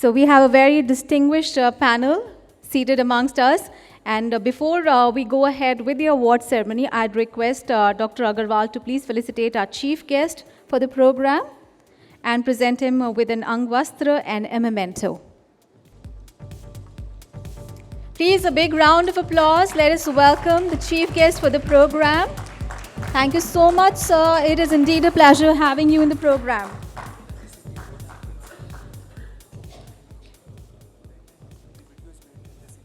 So we have a very distinguished panel seated amongst us. And before we go ahead with the award ceremony, I'd request Dr. Agarwal to please felicitate our chief guest for the program and present him with an Angvastra and a memento. Please, a big round of applause. Let us welcome the chief guest for the program. Thank you so much, sir. It is indeed a pleasure having you in the program.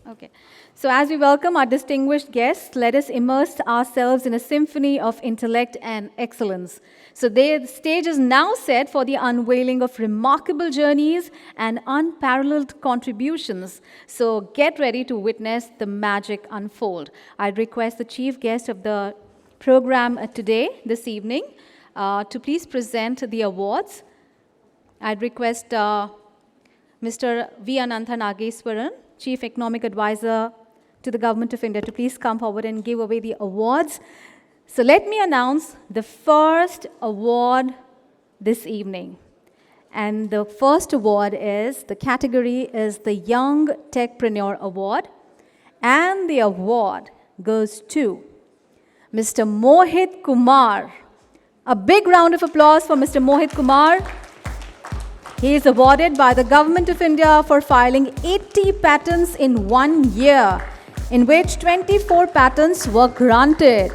Okay. So as we welcome our distinguished guests, let us immerse ourselves in a symphony of intellect and excellence. So the stage is now set for the unveiling of remarkable journeys and unparalleled contributions. So get ready to witness the magic unfold. I'd request the chief guest of the program this evening, to please present the awards. I'd request Mr. V. Anantha Nageswaran, Chief Economic Advisor to the Government of India, to please come forward and give away the awards. So let me announce the first award this evening. And the first award the category is the Young Techpreneur Award. And the award goes to Mr. Mohit Kumar. A big round of applause for Mr. Mohit Kumar. He is awarded by the Government of India for filing 80 patents in 1 year, in which 24 patents were granted.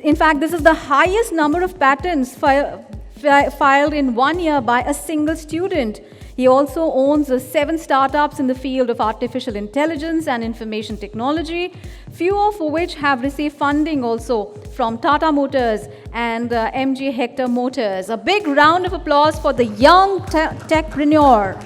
In fact, this is the highest number of patents filed in 1 year by a single student. He also owns 7 startups in the field of artificial intelligence and information technology, few of which have received funding also from Tata Motors and MG Hector Motors. A big round of applause for the young techpreneur.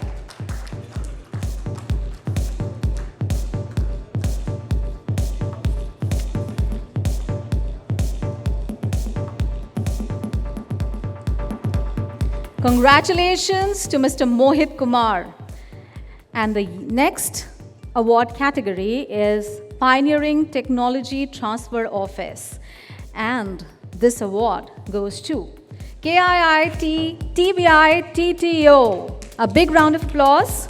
Congratulations to Mr. Mohit Kumar. And the next award category is Pioneering Technology Transfer Office. And this award goes to KIIT-TBI-TTO. A big round of applause.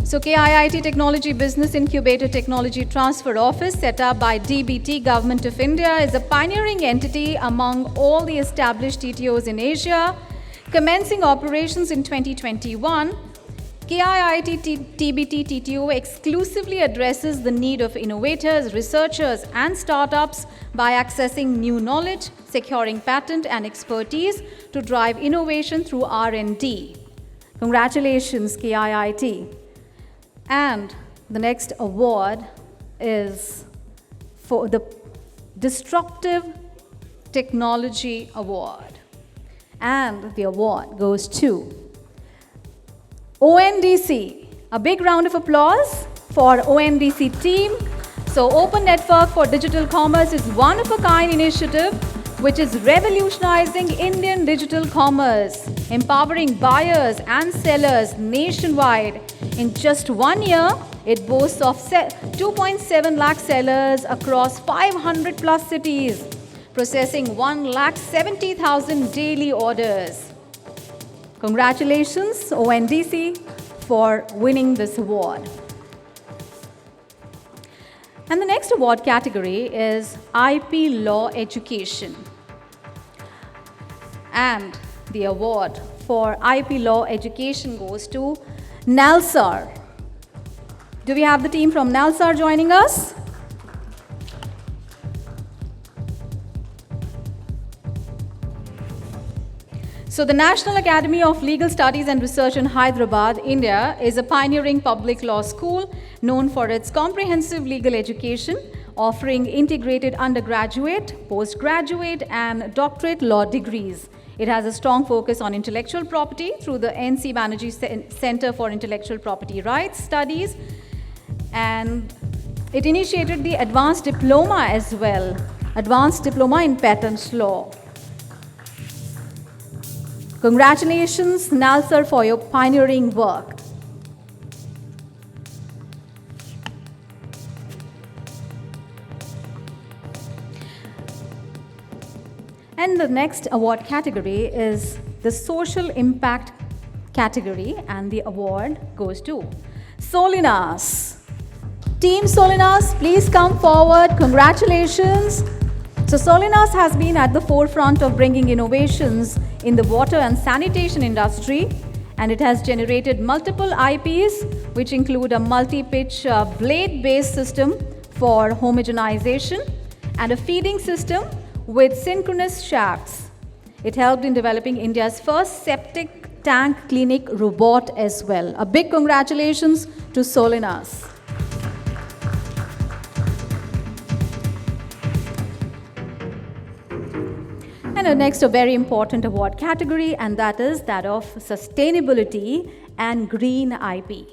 So KIIT Technology Business Incubator Technology Transfer Office, set up by DBT, Government of India, is a pioneering entity among all the established TTOs in Asia. Commencing operations in 2021, KIIT-TBI-TTO exclusively addresses the need of innovators, researchers, and startups by accessing new knowledge, securing patent and expertise to drive innovation through R&D. Congratulations, KIIT. And the next award is for the Disruptive Technology Award. And the award goes to ONDC. A big round of applause for ONDC team. So Open Network for Digital Commerce is one-of-a-kind initiative which is revolutionizing Indian digital commerce, empowering buyers and sellers nationwide. In just 1 year, it boasts of 2.7 lakh sellers across 500 plus cities, processing 1,70,000 daily orders. Congratulations, ONDC, for winning this award. And the next award category is IP Law Education. And the award for IP Law Education goes to NALSAR. Do we have the team from NALSAR joining us? So the National Academy of Legal Studies and Research in Hyderabad, India, is a pioneering public law school known for its comprehensive legal education, offering integrated undergraduate, postgraduate, and doctorate law degrees. It has a strong focus on intellectual property through the N.C. Banerjee Center for Intellectual Property Rights Studies, and it initiated the Advanced Diploma as well, Advanced Diploma in Patents Law. Congratulations, NALSAR, for your pioneering work. And the next award category is the social impact category, and the award goes to Solinas. Team Solinas, please come forward. Congratulations. So Solinas has been at the forefront of bringing innovations in the water and sanitation industry, and it has generated multiple IPs, which include a multi-pitch blade-based system for homogenization and a feeding system with synchronous shafts. It helped in developing India's first septic tank clinic robot as well. A big congratulations to Solinas. And next, a very important award category, and that is that of sustainability and green IP.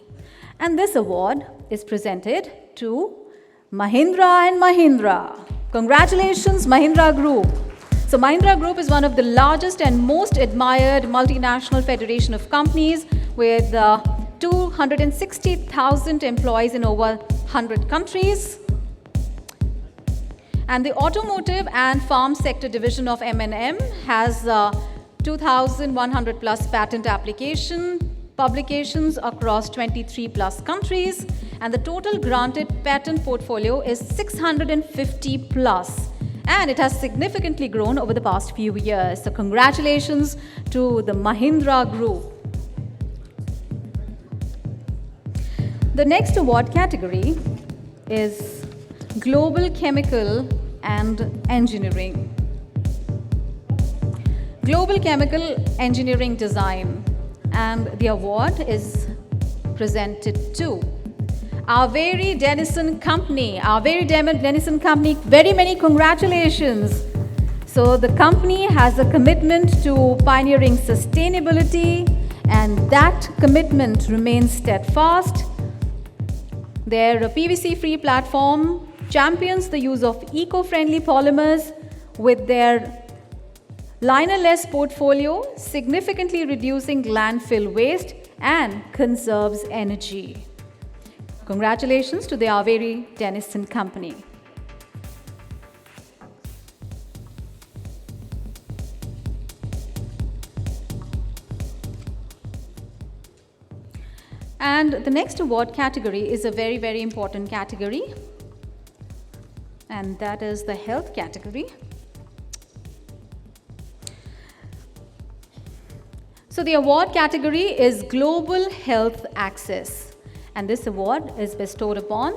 And this award is presented to Mahindra and Mahindra. Congratulations, Mahindra Group. So Mahindra Group is one of the largest and most admired multinational federation of companies with 260,000 employees in over 100 countries. And the automotive and farm sector division of M&M has 2,100 plus patent publications across 23 plus countries. And the total granted patent portfolio is 650 plus. And it has significantly grown over the past few years. So congratulations to the Mahindra Group. The next award category is Global Chemical and Engineering. Global Chemical Engineering Design. And the award is presented to our very Denison Company. Very many congratulations. So the company has a commitment to pioneering sustainability, and that commitment remains steadfast. Their PVC-free platform champions the use of eco-friendly polymers with their linerless portfolio, significantly reducing landfill waste and conserves energy. Congratulations to the Averi Denison Company. And the next award category is a very, very important category, and that is the health category. So the award category is Global Health Access. And this award is bestowed upon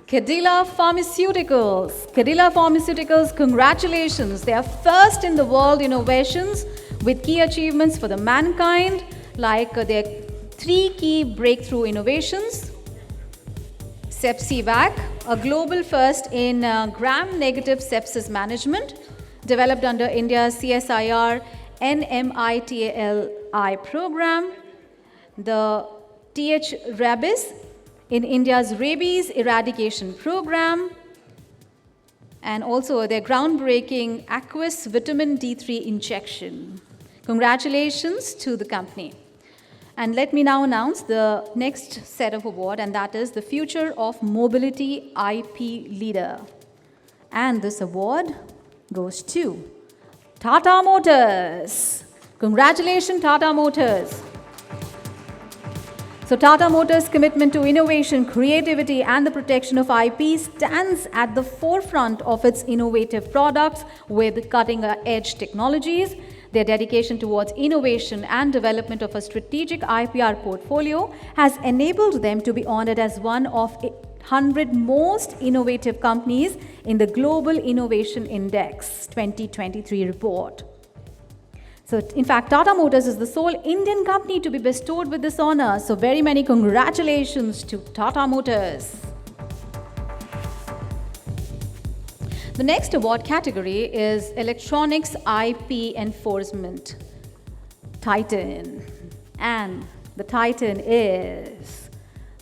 Cadila Pharmaceuticals. Cadila Pharmaceuticals, congratulations. They are first in the world innovations with key achievements for the mankind, like their 3 key breakthrough innovations. Sepsivac, a global first in gram-negative sepsis management, developed under India's CSIR NMITALI program. The TH Rabies in India's rabies eradication program, and also their groundbreaking Aqueous vitamin D3 injection. Congratulations to the company. And let me now announce the next set of award, and that is the Future of Mobility IP Leader. And this award goes to Tata Motors. Congratulations, Tata Motors. So Tata Motors' commitment to innovation, creativity, and the protection of IP stands at the forefront of its innovative products with cutting-edge technologies. Their dedication towards innovation and development of a strategic IPR portfolio has enabled them to be honored as one of 100 most innovative companies in the Global Innovation Index 2023 report. So, in fact, Tata Motors is the sole Indian company to be bestowed with this honor. So, very many congratulations to Tata Motors. The next award category is Electronics IP Enforcement Titan. And the Titan is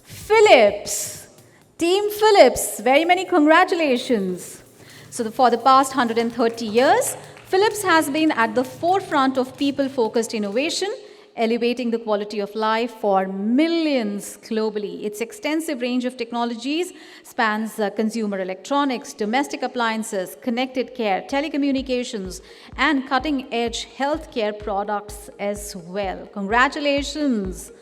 Philips. Team Philips, very many congratulations. So, for the past 130 years, Philips has been at the forefront of people-focused innovation, elevating the quality of life for millions globally. Its extensive range of technologies spans consumer electronics, domestic appliances, connected care, telecommunications, and cutting-edge healthcare products as well. Congratulations!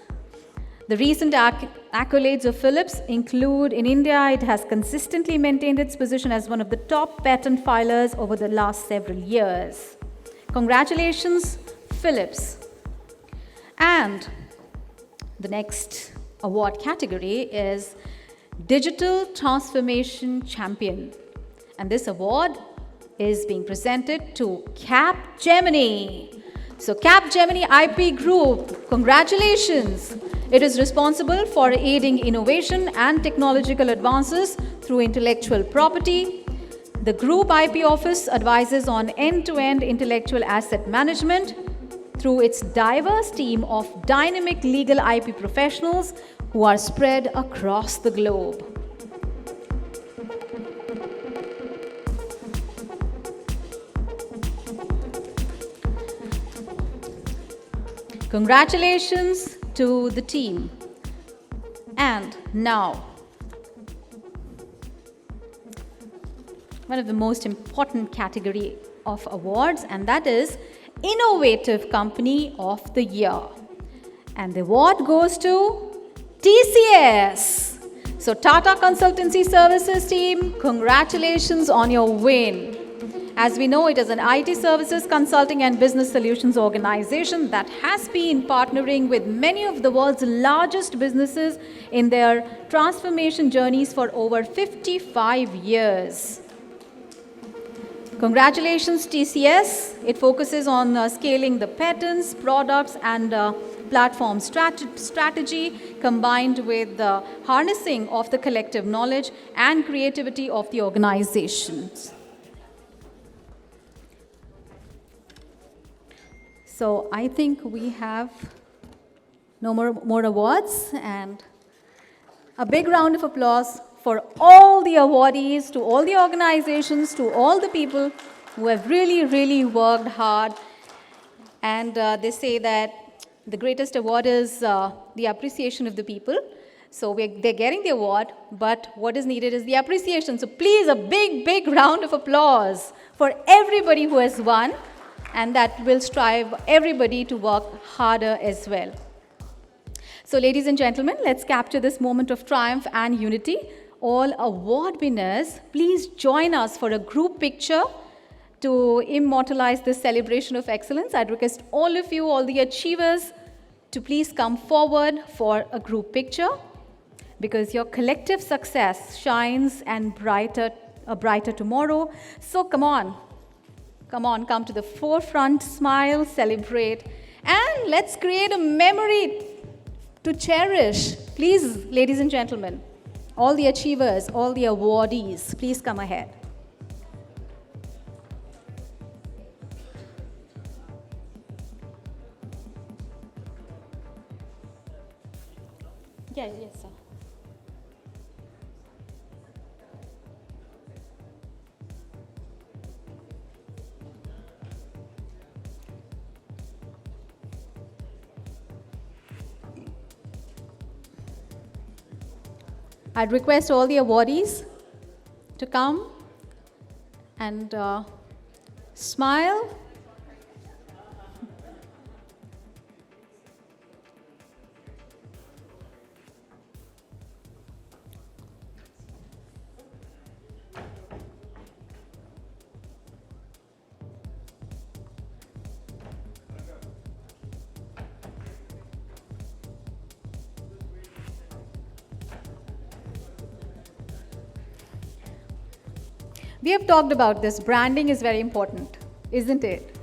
The recent accolades of Philips include, in India, it has consistently maintained its position as one of the top patent filers over the last several years. Congratulations, Philips. And the next award category is Digital Transformation Champion. And this award is being presented to Capgemini. So Capgemini IP Group, congratulations. It is responsible for aiding innovation and technological advances through intellectual property. The Group IP Office advises on end-to-end intellectual asset management through its diverse team of dynamic legal IP professionals who are spread across the globe. Congratulations to the team. And now, one of the most important category of awards, and that is Innovative Company of the Year. And the award goes to TCS. So Tata Consultancy Services team, congratulations on your win. As we know, it is an IT services, consulting and business solutions organization that has been partnering with many of the world's largest businesses in their transformation journeys for over 55 years. Congratulations, TCS. It focuses on scaling the patents, products, and platform strategy combined with the harnessing of the collective knowledge and creativity of the organizations. So I think we have no more awards, and a big round of applause for all the awardees, to all the organizations, to all the people who have really, really worked hard. And they say that the greatest award is the appreciation of the people. So they're getting the award, but what is needed is the appreciation. So please, a big, big round of applause for everybody who has won. And that will strive everybody to work harder as well. So ladies and gentlemen, let's capture this moment of triumph and unity. All award winners, please join us for a group picture to immortalize this celebration of excellence. I'd request all of you, all the achievers, to please come forward for a group picture, because your collective success shines and a brighter tomorrow. So come on. Come to the forefront, smile, celebrate, and let's create a memory to cherish. Please, ladies and gentlemen, all the achievers, all the awardees, please come ahead. Yes, sir. I'd request all the awardees to come and smile. We have talked about this. Branding is very important, isn't it?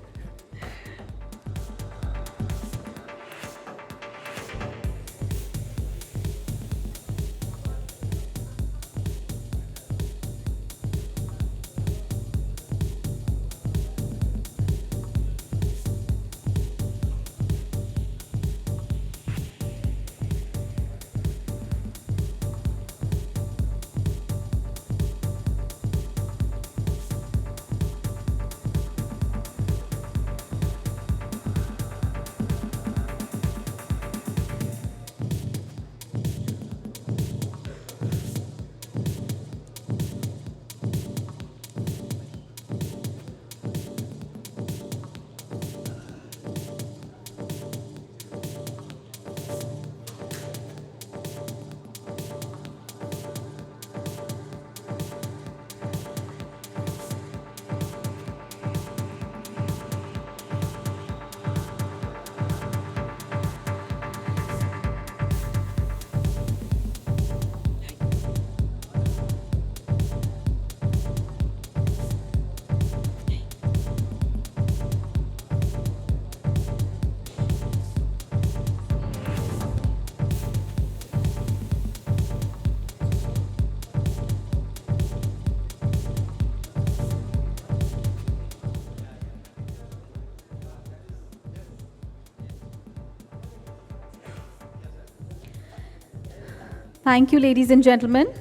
Thank you, ladies and gentlemen.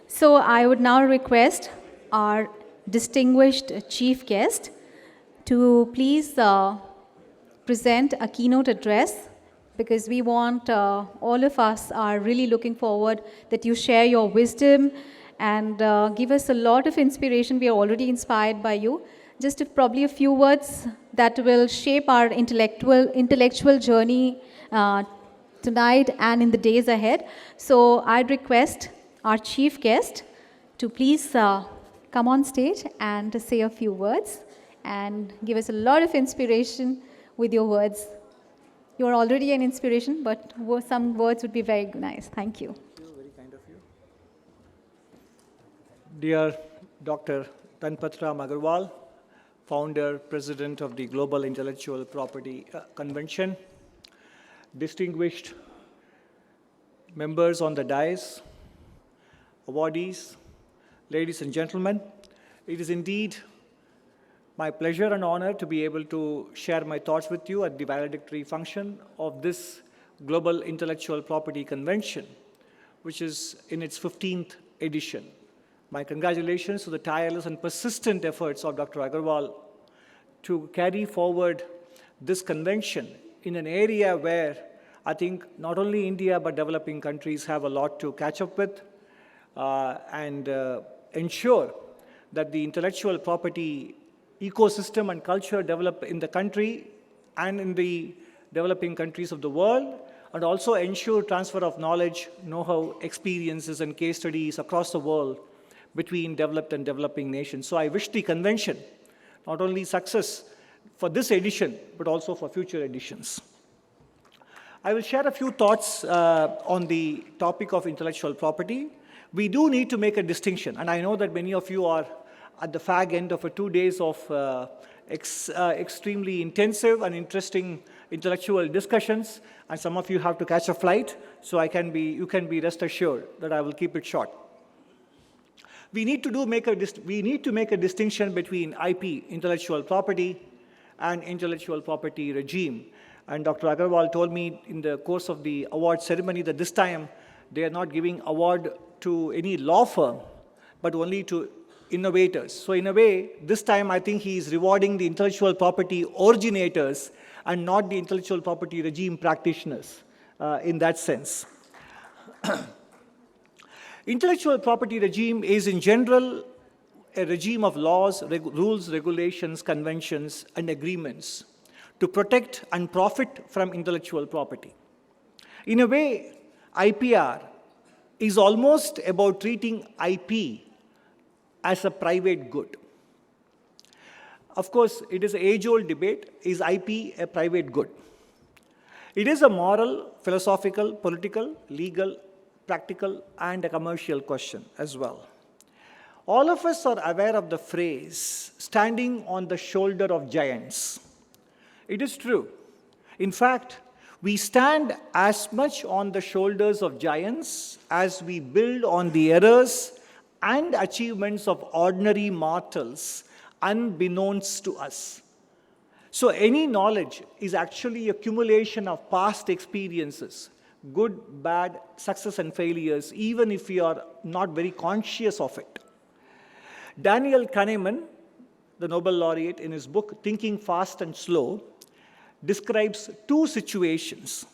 So I would now request our distinguished chief guest to please present a keynote address, because we want, all of us are really looking forward that you share your wisdom and give us a lot of inspiration. We are already inspired by you. Just probably a few words that will shape our intellectual journey tonight and in the days ahead. So I'd request our chief guest to please come on stage and to say a few words and give us a lot of inspiration with your words. You are already an inspiration, but some words would be very nice. Thank you. Very kind of you. Dear Dr. Tanpatram Agarwal, founder, president of the Global Intellectual Property Convention, distinguished members on the dais, awardees, ladies and gentlemen, it is indeed my pleasure and honor to be able to share my thoughts with you at the valedictory function of this Global Intellectual Property Convention, which is in its 15th edition. My congratulations to the tireless and persistent efforts of Dr. Agarwal to carry forward this convention in an area where I think not only India but developing countries have a lot to catch up with and ensure that the intellectual property ecosystem and culture develop in the country and in the developing countries of the world, and also ensure transfer of knowledge, know-how, experiences, and case studies across the world between developed and developing nations. So I wish the convention not only success for this edition, but also for future editions. I will share a few thoughts on the topic of intellectual property. We do need to make a distinction, and I know that many of you are at the fag end of 2 days of extremely intensive and interesting intellectual discussions, and some of you have to catch a flight, so you can be rest assured that I will keep it short. We need to make a distinction between IP, intellectual property, and intellectual property regime. And Dr. Agarwal told me in the course of the award ceremony that this time they are not giving award to any law firm, but only to innovators. So in a way, this time I think he is rewarding the intellectual property originators and not the intellectual property regime practitioners in that sense. Intellectual property regime is in general a regime of laws, rules, regulations, conventions, and agreements to protect and profit from intellectual property. In a way, IPR is almost about treating IP as a private good. Of course, it is an age-old debate, is IP a private good? It is a moral, philosophical, political, legal, practical, and a commercial question as well. All of us are aware of the phrase, standing on the shoulder of giants. It is true. In fact, we stand as much on the shoulders of giants as we build on the errors and achievements of ordinary mortals, unbeknownst to us. So any knowledge is actually a accumulation of past experiences, good, bad, success and failures, even if we are not very conscious of it. Daniel Kahneman, the Nobel laureate, in his book Thinking Fast and Slow, describes two situations.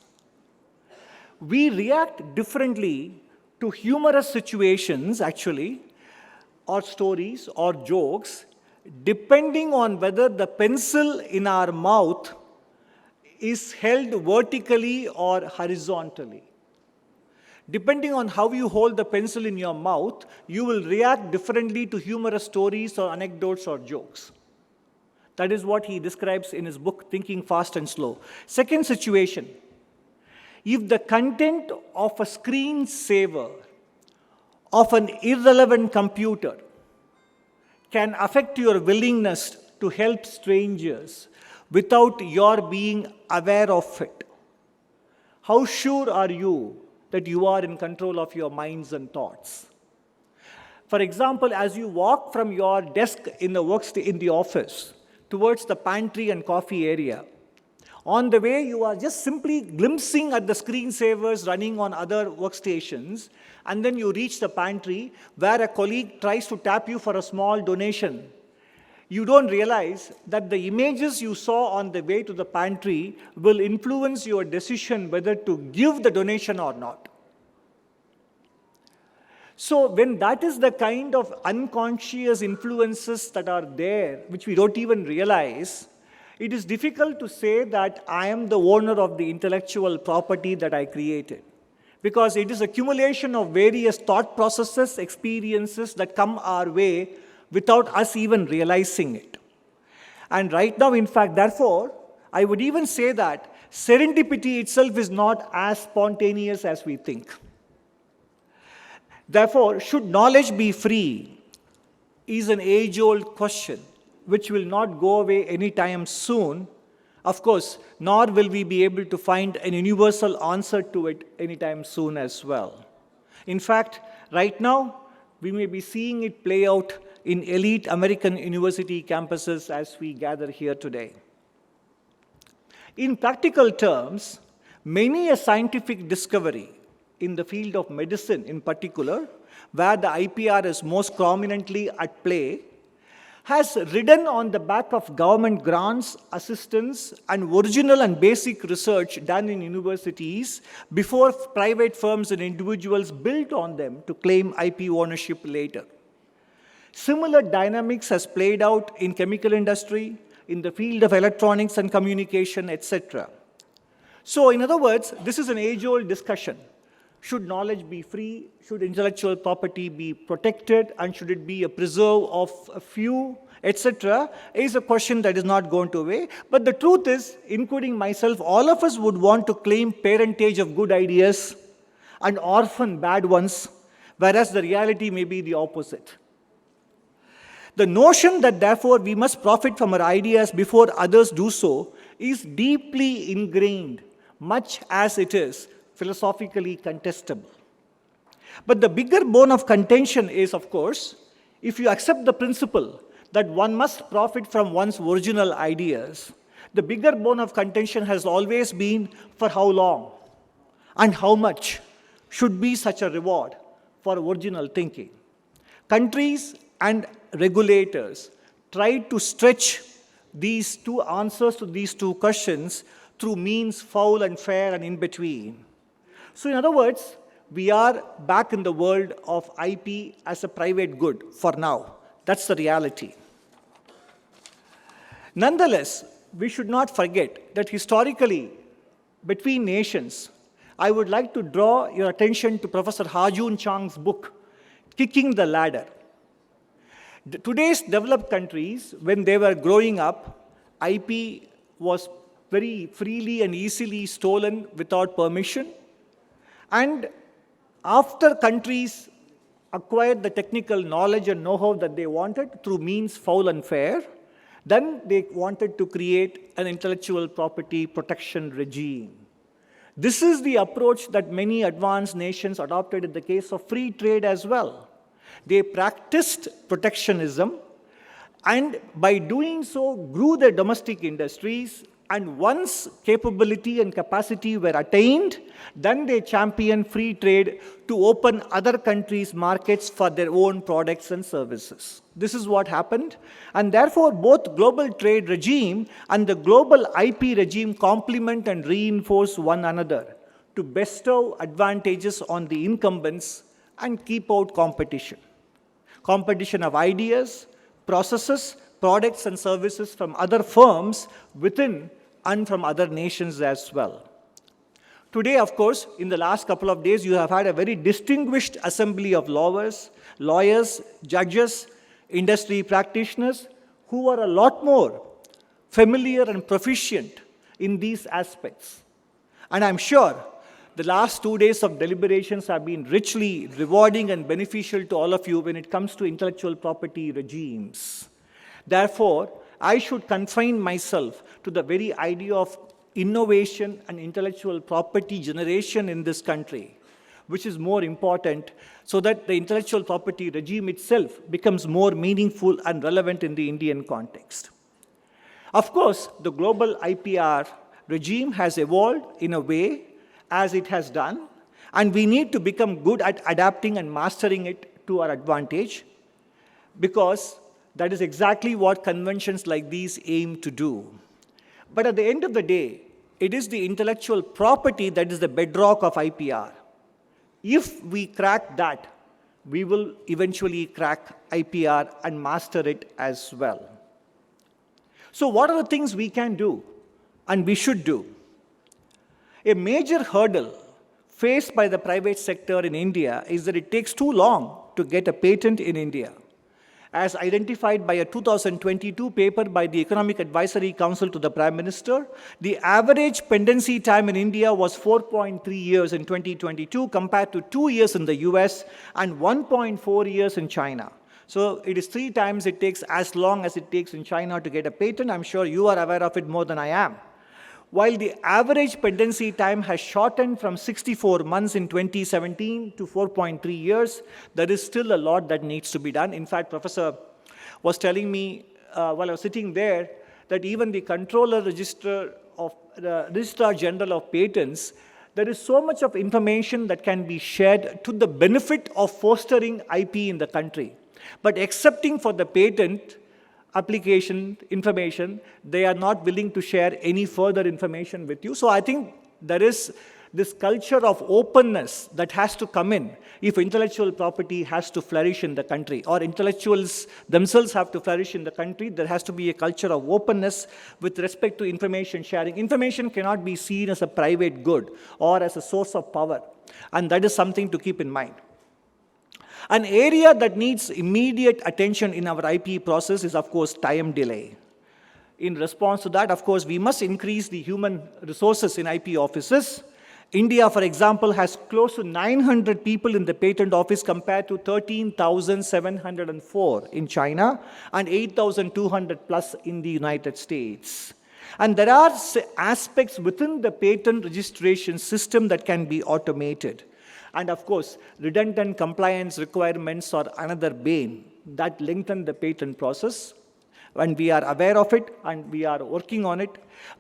We react differently to humorous situations, actually, or stories or jokes, depending on whether the pencil in our mouth is held vertically or horizontally. Depending on how you hold the pencil in your mouth, you will react differently to humorous stories or anecdotes or jokes. That is what he describes in his book, Thinking Fast and Slow. Second situation, if the content of a screensaver of an irrelevant computer can affect your willingness to help strangers without your being aware of it, how sure are you that you are in control of your minds and thoughts? For example, as you walk from your desk in the office towards the pantry and coffee area. On the way, you are just simply glimpsing at the screensavers running on other workstations, and then you reach the pantry where a colleague tries to tap you for a small donation. You don't realize that the images you saw on the way to the pantry will influence your decision whether to give the donation or not. So when that is the kind of unconscious influences that are there, which we don't even realize, it is difficult to say that I am the owner of the intellectual property that I created, because it is accumulation of various thought processes, experiences that come our way without us even realizing it. And right now, in fact, therefore, I would even say that serendipity itself is not as spontaneous as we think. Therefore, should knowledge be free is an age-old question which will not go away anytime soon. Of course, nor will we be able to find an universal answer to it anytime soon as well. In fact, right now, we may be seeing it play out in elite American university campuses as we gather here today. In practical terms, many a scientific discovery in the field of medicine in particular, where the IPR is most prominently at play, has ridden on the back of government grants, assistance, and original and basic research done in universities before private firms and individuals built on them to claim IP ownership later. Similar dynamics has played out in chemical industry, in the field of electronics and communication, etc. So, in other words, this is an age-old discussion. Should knowledge be free? Should intellectual property be protected? And should it be a preserve of a few, etc.? Is a question that is not going to away. But the truth is, including myself, all of us would want to claim parentage of good ideas and orphan bad ones, whereas the reality may be the opposite. The notion that, therefore, we must profit from our ideas before others do so is deeply ingrained, much as it is philosophically contestable. But the bigger bone of contention is, of course, if you accept the principle that one must profit from one's original ideas, the bigger bone of contention has always been for how long and how much should be such a reward for original thinking. Countries and regulators try to stretch these two answers to these two questions through means foul and fair and in between. So in other words, we are back in the world of IP as a private good for now. That's the reality. Nonetheless, we should not forget that historically, between nations, I would like to draw your attention to Professor Ha-Joon Chang's book, Kicking the Ladder. Today's developed countries, when they were growing up, IP was very freely and easily stolen without permission. And after countries acquired the technical knowledge and know-how that they wanted through means foul and fair, then they wanted to create an intellectual property protection regime. This is the approach that many advanced nations adopted in the case of free trade as well. They practiced protectionism, and by doing so grew their domestic industries, and once capability and capacity were attained, then they championed free trade to open other countries' markets for their own products and services. This is what happened, and therefore both global trade regime and the global IP regime complement and reinforce one another to bestow advantages on the incumbents and keep out competition. Competition of ideas, processes, products and services from other firms within and from other nations as well. Today, of course, in the last couple of days, you have had a very distinguished assembly of lawyers, judges, industry practitioners, who are a lot more familiar and proficient in these aspects. And I'm sure the last 2 days of deliberations have been richly rewarding and beneficial to all of you when it comes to intellectual property regimes. Therefore, I should confine myself to the very idea of innovation and intellectual property generation in this country, which is more important, so that the intellectual property regime itself becomes more meaningful and relevant in the Indian context. Of course, the global IPR regime has evolved in a way as it has done, and we need to become good at adapting and mastering it to our advantage, because that is exactly what conventions like these aim to do. But at the end of the day, it is the intellectual property that is the bedrock of IPR. If we crack that, we will eventually crack IPR and master it as well. So what are the things we can do and we should do? A major hurdle faced by the private sector in India is that it takes too long to get a patent in India. As identified by a 2022 paper by the Economic Advisory Council to the Prime Minister, the average pendency time in India was 4.3 years in 2022 compared to 2 years in the US and 1.4 years in China. So it is 3 times it takes as long as it takes in China to get a patent. I'm sure you are aware of it more than I am. While the average pendency time has shortened from 64 months in 2017 to 4.3 years, there is still a lot that needs to be done. In fact, Professor was telling me while I was sitting there that even the Registrar General of Patents, there is so much of information that can be shared to the benefit of fostering IP in the country. But accepting for the patent application information, they are not willing to share any further information with you. So I think there is this culture of openness that has to come in if intellectual property has to flourish in the country, or intellectuals themselves have to flourish in the country. There has to be a culture of openness with respect to information sharing. Information cannot be seen as a private good or as a source of power, and that is something to keep in mind. An area that needs immediate attention in our IP process is, of course, time delay. In response to that, of course, we must increase the human resources in IP offices. India, for example, has close to 900 people in the patent office compared to 13,704 in China and 8,200 plus in the United States. And there are aspects within the patent registration system that can be automated. And of course, redundant compliance requirements are another bane that lengthen the patent process. And we are aware of it and we are working on it.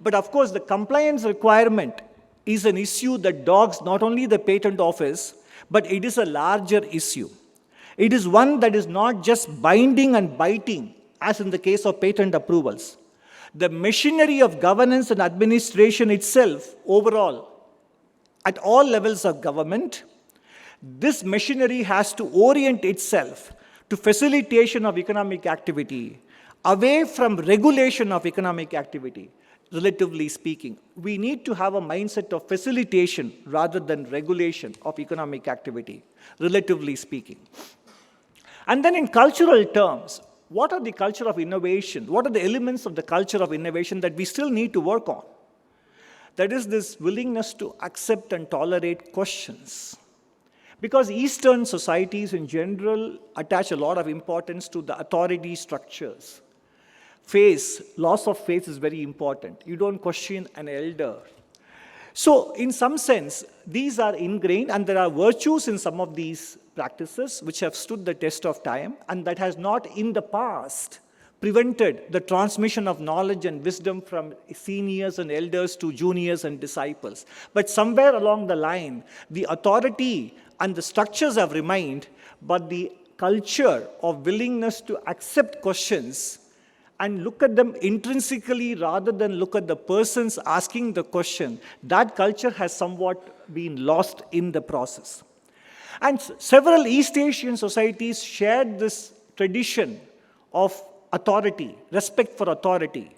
But of course, the compliance requirement is an issue that dogs not only the patent office, but it is a larger issue. It is one that is not just binding and biting, as in the case of patent approvals. The machinery of governance and administration itself, overall, at all levels of government, this machinery has to orient itself to facilitation of economic activity, away from regulation of economic activity, relatively speaking. We need to have a mindset of facilitation rather than regulation of economic activity, relatively speaking. And then in cultural terms, what are the culture of innovation? What are the elements of the culture of innovation that we still need to work on? That is this willingness to accept and tolerate questions. Because Eastern societies in general attach a lot of importance to the authority structures. Loss of faith is very important. You don't question an elder. So in some sense, these are ingrained, and there are virtues in some of these practices which have stood the test of time, and that has not in the past prevented the transmission of knowledge and wisdom from seniors and elders to juniors and disciples. But somewhere along the line, the authority and the structures have remained, but the culture of willingness to accept questions and look at them intrinsically rather than look at the persons asking the question, that culture has somewhat been lost in the process. And several East Asian societies shared this tradition of authority, respect for authority.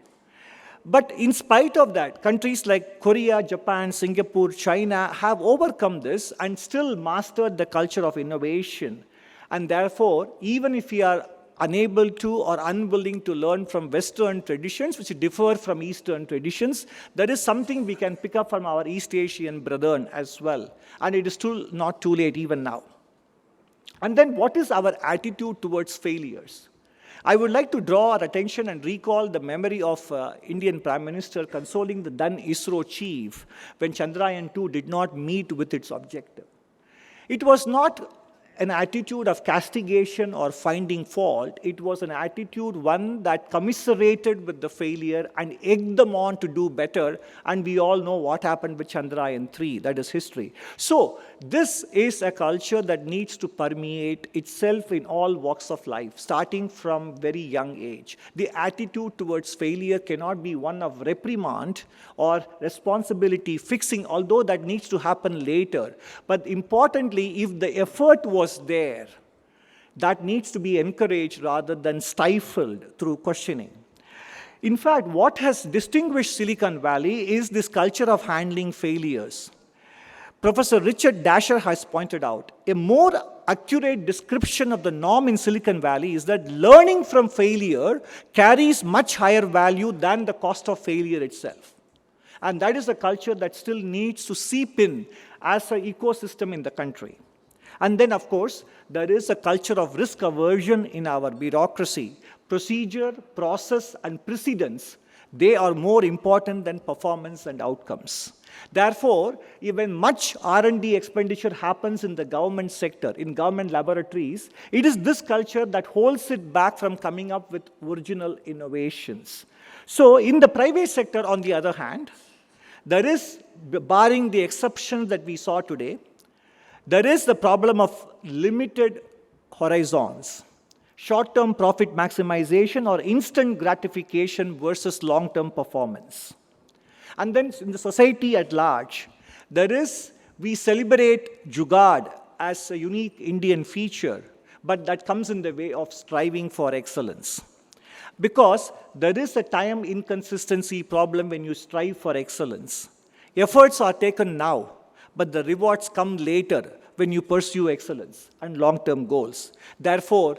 But in spite of that, countries like Korea, Japan, Singapore, China have overcome this and still mastered the culture of innovation. And therefore, even if we are unable to or unwilling to learn from Western traditions, which differ from Eastern traditions, there is something we can pick up from our East Asian brethren as well. And it is still not too late even now. And then what is our attitude towards failures? I would like to draw our attention and recall the memory of Indian Prime Minister consoling the then ISRO chief when Chandrayaan-2 did not meet with its objective. It was not an attitude of castigation or finding fault. It was an attitude, one that commiserated with the failure and egged them on to do better. And we all know what happened with Chandrayaan-3. That is history. So this is a culture that needs to permeate itself in all walks of life, starting from very young age. The attitude towards failure cannot be one of reprimand or responsibility fixing, although that needs to happen later. But importantly, if the effort was there, that needs to be encouraged rather than stifled through questioning. In fact, what has distinguished Silicon Valley is this culture of handling failures. Professor Richard Dasher has pointed out, a more accurate description of the norm in Silicon Valley is that learning from failure carries much higher value than the cost of failure itself. And that is a culture that still needs to seep in as an ecosystem in the country. And then, of course, there is a culture of risk aversion in our bureaucracy. Procedure, process, and precedence, they are more important than performance and outcomes. Therefore, even much R&D expenditure happens in the government sector, in government laboratories, it is this culture that holds it back from coming up with original innovations. So, in the private sector, on the other hand, there is, barring the exceptions that we saw today, there is the problem of limited horizons, short-term profit maximization or instant gratification versus long-term performance. And then in the society at large, we celebrate jugaad as a unique Indian feature, but that comes in the way of striving for excellence. Because there is a time inconsistency problem when you strive for excellence. Efforts are taken now, but the rewards come later when you pursue excellence and long-term goals. Therefore,